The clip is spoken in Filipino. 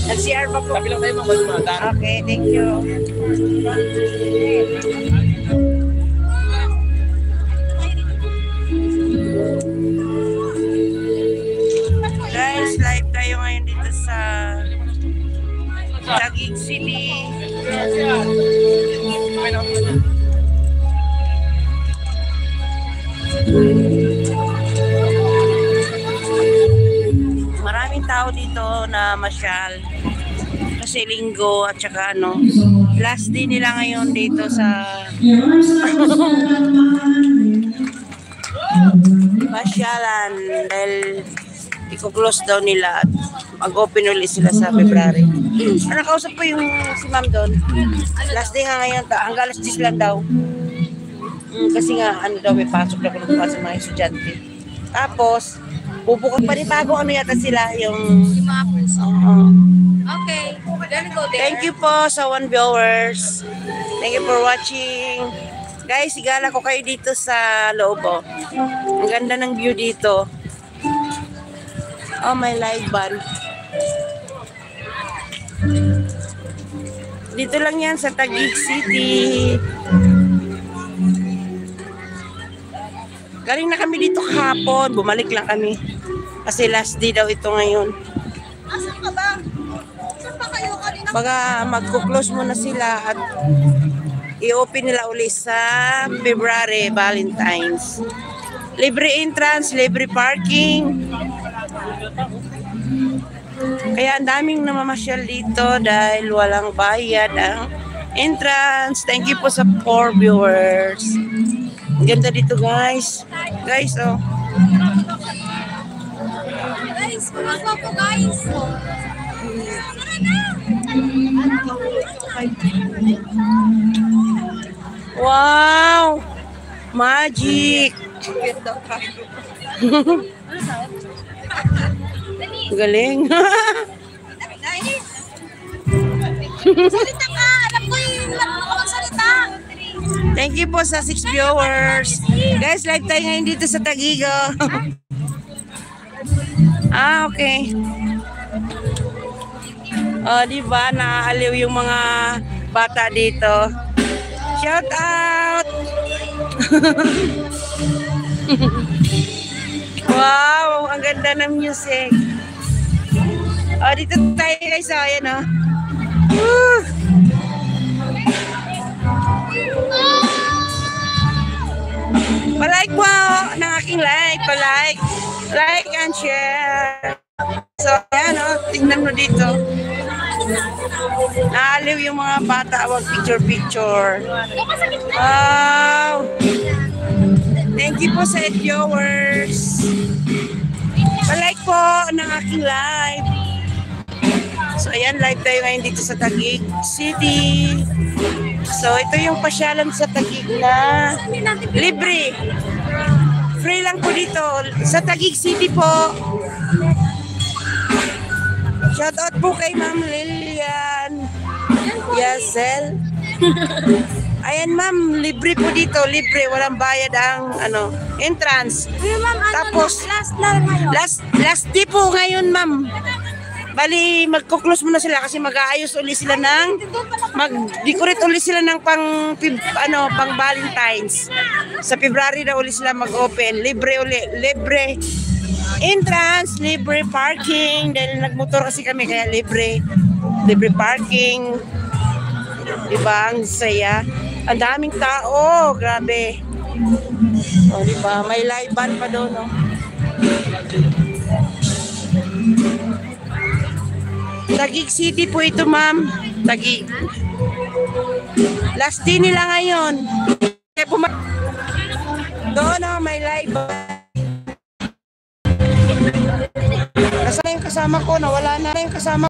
Nag-CR pa po. Kapilang tayo mga. Okay, thank you. Guys, live tayo ngayon dito sa Taguig City. Maraming tao dito na masyal kasi linggo at saka ano, last day nila ngayon dito sa masyalan dahil i-close daw nila at mag-open ulit sila sa February. Nakausap ko yung si ma'am doon, last day nga ngayon, hanggang alas 10 lang daw. Kasi nga ano daw, may pasok na kung sa mga estudyante. Tapos bubukod pa rin bago ano yata sila yung Okay, then go there. thank you po sa 1 viewers. Thank you for watching. Guys, igala ko kayo dito sa loob. Oh. Ang ganda ng view dito. Oh, may live band. Dito lang yan sa Taguig City. Galing na kami dito kahapon. Bumalik lang kami. Kasi last day daw ito ngayon. Asan ka ba? Saan pa kayo kanina? Baga magkuklose muna sila at i-open nila uli sa February, Valentine's. Libre entrance, libre parking. Kaya ang daming namamasyal dito dahil walang bayad ang entrance. Thank you po sa 4 viewers. Ang ganda dito guys. Guys, oh. Guys, kumagawa po guys. Wow! Magic! Galing. Salita ka! Alam ko yung magsalita. Thank you po sa 6 viewers. Guys, live tayo ngayon dito sa Taguig. Okay. Diba? Naaaliw yung mga bata dito. Shout out! Wow! Ang ganda ng music. Dito tayo guys. Ayan o. Palike po ng aking live. Palike. Like and share. So, ayan o. Tingnan mo dito. Naaliw yung mga bata. Wag picture-picture. Wow! Thank you po sa viewers. Palike po ng aking live. So, ayan. Live tayo ngayon dito sa Taguig City. So, ito yung pasyalan sa Taguig na libre. Free lang po dito. Sa Taguig City po. Shout out po kay Ma'am Lilian Yasel. Ayan ma'am, libre po dito. Libre, walang bayad ang entrance. Tapos, last day po ngayon ma'am. Bali, magkuklose muna sila kasi mag-aayos uli sila ng mag-decorate uli sila ng pang Valentine's. Sa February na uli sila mag-open. Libre uli, libre entrance, libre parking. Dahil nagmotor kasi kami kaya libre parking. Diba? Ang saya. Ang daming tao, grabe. O diba? May live band pa doon, no? Taguig City po ito, ma'am. Taguig. Last day nila ngayon. Doon, no, may live. Nasaan na yung kasama ko? Nawala na yung kasama